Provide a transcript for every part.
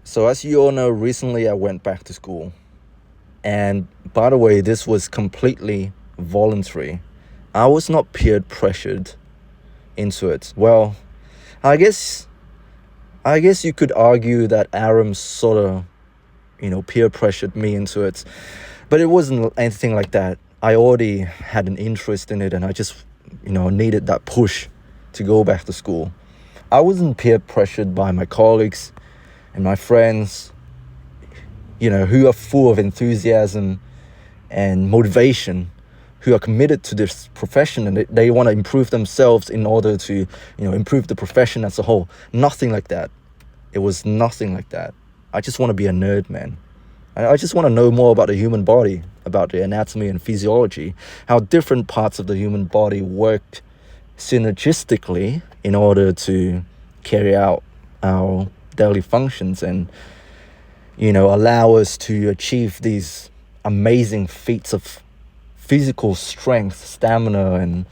So as you all know, recently I went back to school. And by the way, this was completely voluntary. I was not peer pressured into it. Well, I guess I guess you could argue that Aram sort of, peer pressured me into it. But it wasn't anything like that. I already had an interest in it and I just, needed that push to go back to school. I wasn't peer pressured by my colleagues and my friends, who are full of enthusiasm and motivation, who are committed to this profession and they want to improve themselves in order to, improve the profession as a whole. Nothing like that. It was nothing like that. I just want to be a nerd, man. I just want to know more about the human body, about the anatomy and physiology, how different parts of the human body work synergistically in order to carry out our daily functions and, allow us to achieve these amazing feats of physical strength, stamina, and,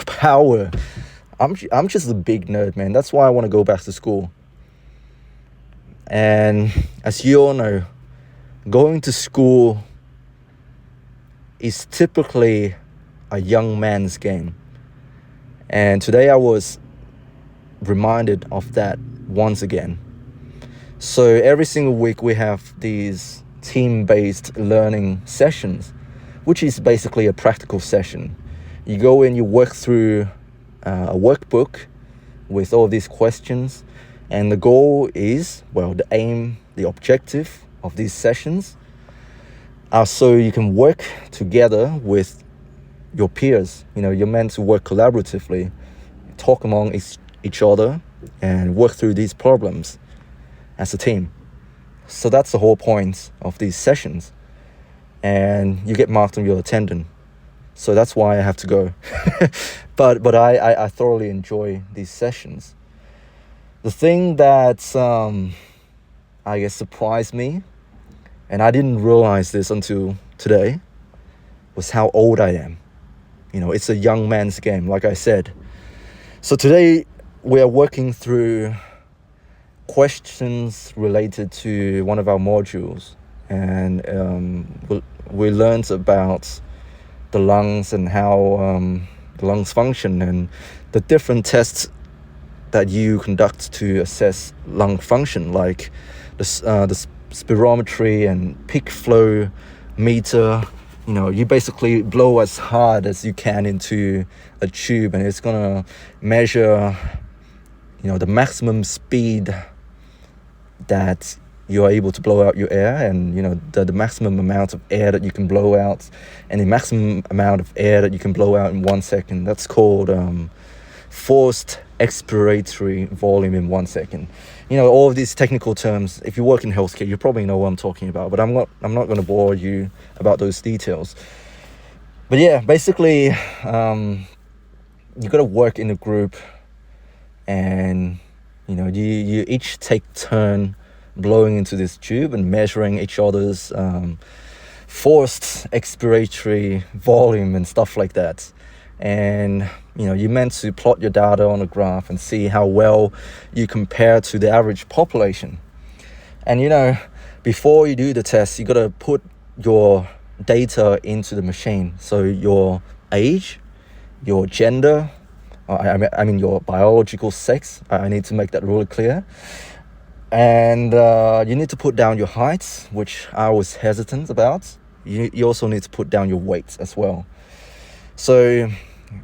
power. I'm just a big nerd, man. That's why I want to go back to school. And as you all know, going to school is typically a young man's game. And today I was reminded of that once again. So every single week we have these team-based learning sessions, which is basically a practical session. You go in, you work through a workbook with all these questions, and the goal is, the aim, the objective of these sessions are so you can work together with your peers. You're meant to work collaboratively, talk among each other, and work through these problems as a team. So that's the whole point of these sessions. And you get marked on your attendance. So that's why I have to go. But I thoroughly enjoy these sessions. The thing that I guess surprised me, and I didn't realize this until today, was how old I am. It's a young man's game, like I said. So today we are working through questions related to one of our modules, and we learned about the lungs and how the lungs function and the different tests that you conduct to assess lung function, like the spirometry and peak flow meter. You basically blow as hard as you can into a tube and it's gonna measure, the maximum speed that you are able to blow out your air, and the maximum amount of air that you can blow out, and the maximum amount of air that you can blow out in 1 second. That's called forced expiratory volume in 1 second. All of these technical terms. If you work in healthcare, you probably know what I'm talking about, but I'm not going to bore you about those details. But yeah, basically, you got to work in a group, and you each take turn blowing into this tube and measuring each other's forced expiratory volume and stuff like that. And you're meant to plot your data on a graph and see how well you compare to the average population. And before you do the test, you got to put your data into the machine. So your age, your gender, I mean your biological sex. I need to make that really clear. And you need to put down your height, which I was hesitant about. You also need to put down your weight as well. So,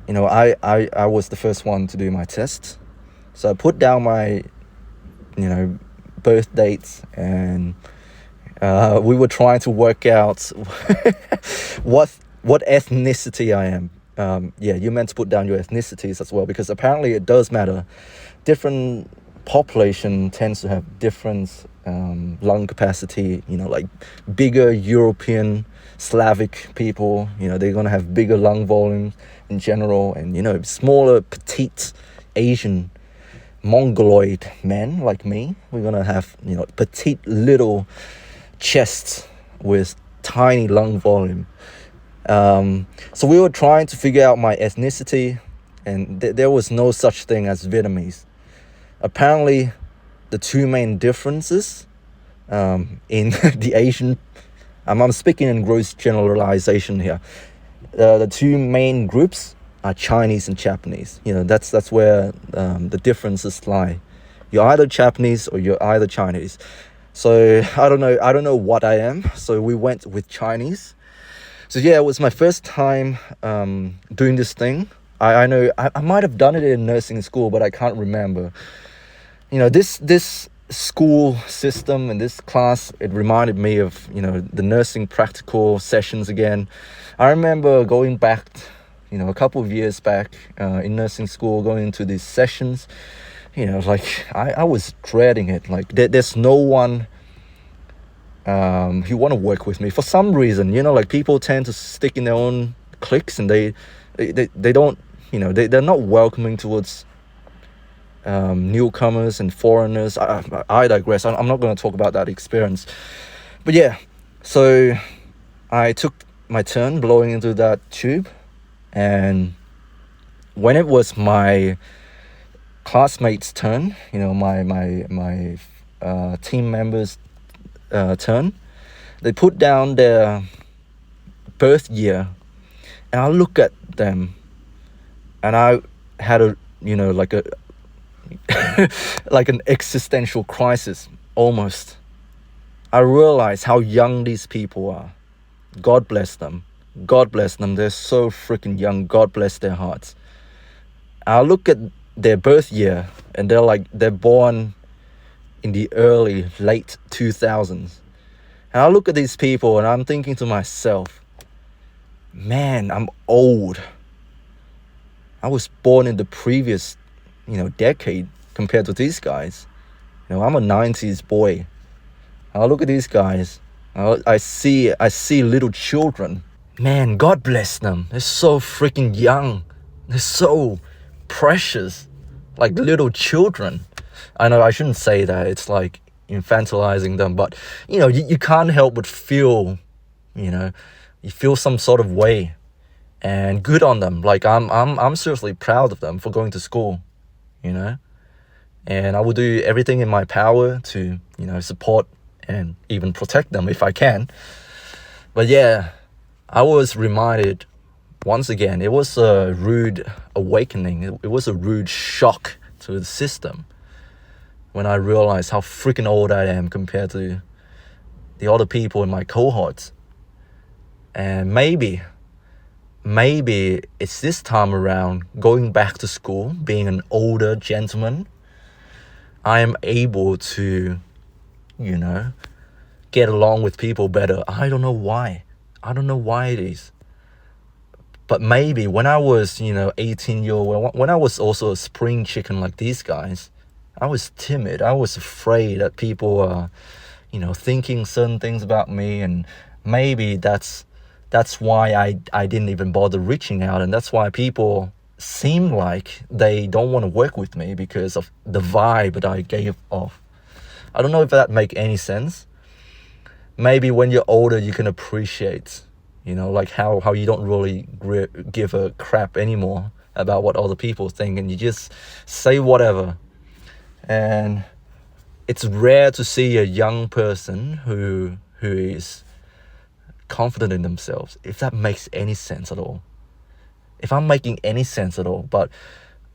I was the first one to do my test. So I put down my, birth dates, and we were trying to work out what ethnicity I am. You're meant to put down your ethnicities as well, because apparently it does matter. Different population tends to have different lung capacity. Like bigger European Slavic people, they're going to have bigger lung volumes in general, and smaller petite Asian Mongoloid men like me, we're going to have petite little chests with tiny lung volume. So we were trying to figure out my ethnicity, and there was no such thing as Vietnamese. Apparently the two main differences in the Asian, I'm speaking in gross generalization here. The two main groups are Chinese and Japanese. That's where the differences lie. You're either Japanese or you're either Chinese. So I don't know what I am. So we went with Chinese. So yeah, it was my first time doing this thing. I know I might have done it in nursing school, but I can't remember. This school system and this class, it reminded me of the nursing practical sessions again. I remember going back a couple of years back in nursing school, going into these sessions. Like I was dreading it. Like there's no one who want to work with me for some reason. Like people tend to stick in their own cliques, and they don't, they're not welcoming towards newcomers and foreigners. I digress. I'm not going to talk about that experience. But yeah, so I took my turn blowing into that tube, and when it was my classmates' turn, my team members' turn, they put down their birth year, and I look at them, and I had a like a like an existential crisis almost. I realized how young these people are. God bless them. God bless them. They're so freaking young. God bless their hearts. I look at their birth year, and they're born in the late 2000s. And I look at these people, and I'm thinking to myself, man, I'm old. I was born in the previous, decade compared to these guys. I'm a 90s boy. I look at these guys. I see little children. Man, God bless them. They're so freaking young. They're so precious, like little children. I know I shouldn't say that. It's like infantilizing them, but you can't help but feel, you feel some sort of way, and good on them. Like I'm seriously proud of them for going to school, and I will do everything in my power to support and even protect them if I can. But yeah, I was reminded once again, it was a rude awakening. It was a rude shock to the system when I realized how freaking old I am compared to the other people in my cohorts. And maybe it's this time around, going back to school, being an older gentleman, I am able to, get along with people better. I don't know why. It is. But maybe when I was, 18-year-old, when I was also a spring chicken like these guys, I was timid. I was afraid that people are, thinking certain things about me, and maybe that's why I didn't even bother reaching out, and that's why people seem like they don't want to work with me, because of the vibe that I gave off. I don't know if that make any sense. Maybe when you're older, you can appreciate, like how you don't really give a crap anymore about what other people think, and you just say whatever. And it's rare to see a young person who is confident in themselves, if that makes any sense at all. If I'm making any sense at all. But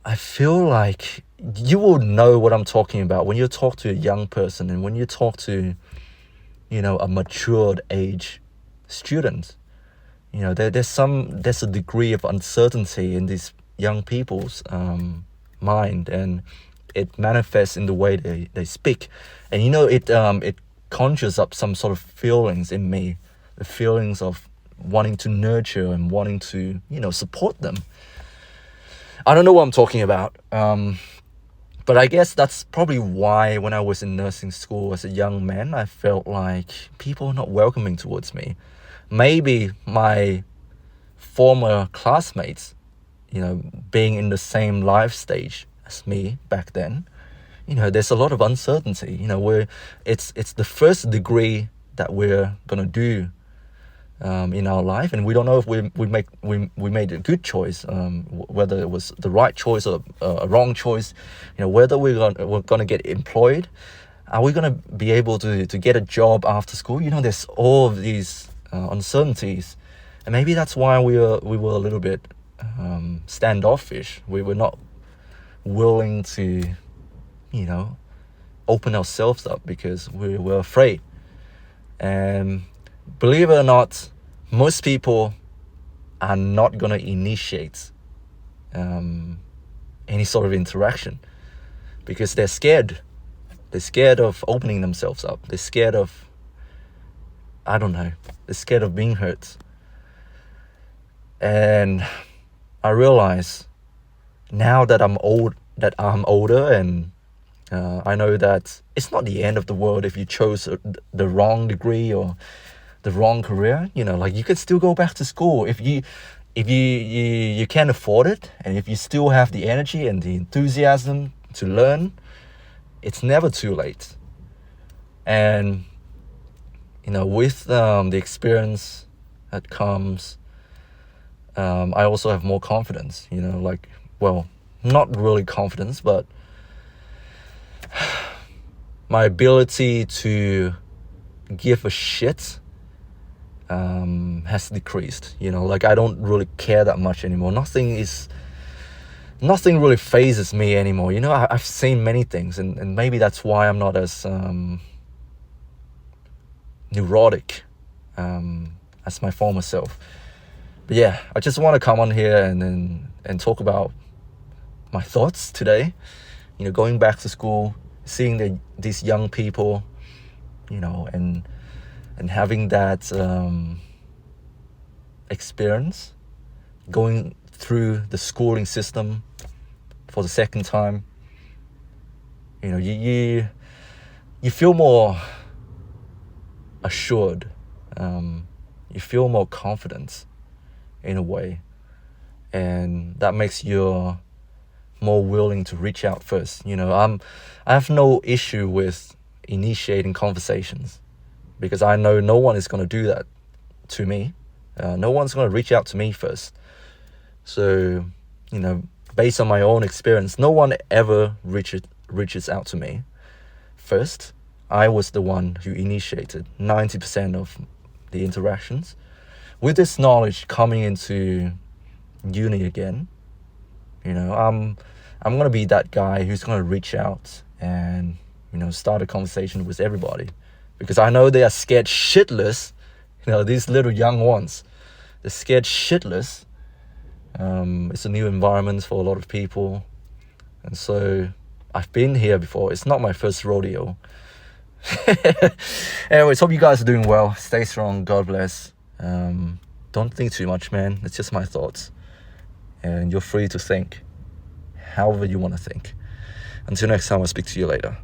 I feel like you will know what I'm talking about when you talk to a young person, and when you talk to, a matured age student. There's a degree of uncertainty in these young people's mind, and it manifests in the way they speak. And it conjures up some sort of feelings in me, the feelings of wanting to nurture and wanting to, support them. I don't know what I'm talking about. But I guess that's probably why when I was in nursing school as a young man, I felt like people are not welcoming towards me. Maybe my former classmates, being in the same life stage as me back then, there's a lot of uncertainty. It's the first degree that we're gonna do in our life, and we don't know if we made a good choice, whether it was the right choice or a wrong choice. Whether we're gonna get employed, are we gonna be able to get a job after school? There's all of these uncertainties, and maybe that's why we were a little bit standoffish. We were not willing to, open ourselves up because we were afraid. And believe it or not, most people are not going to initiate any sort of interaction because they're scared. They're scared of opening themselves up. They're scared of, I don't know, they're scared of being hurt. And I realize now that I'm older, and I know that it's not the end of the world if you chose the wrong degree or the wrong career. You could still go back to school if you can afford it, and if you still have the energy and the enthusiasm to learn. It's never too late. And with the experience that comes, I also have more confidence. Not really confidence, but my ability to give a shit has decreased. I don't really care that much anymore. Nothing really phases me anymore. I've seen many things, and maybe that's why I'm not as neurotic as my former self. But yeah, I just want to come on here and talk about my thoughts today. Going back to school, seeing these young people, and having that experience, going through the schooling system for the second time. You feel more assured. You feel more confident in a way, and that makes you more willing to reach out first. I have no issue with initiating conversations because I know no one is going to do that to me. No one's going to reach out to me first. So, based on my own experience, no one ever reaches out to me first. I was the one who initiated 90% of the interactions. With this knowledge coming into uni again, I'm gonna be that guy who's gonna reach out and start a conversation with everybody, because I know they are scared shitless. These little young ones, they're scared shitless. It's a new environment for a lot of people, and so I've been here before. It's not my first rodeo. Anyways, hope you guys are doing well. Stay strong. God bless. Don't think too much, man. It's just my thoughts, and you're free to think however you want to think. Until next time, I'll speak to you later.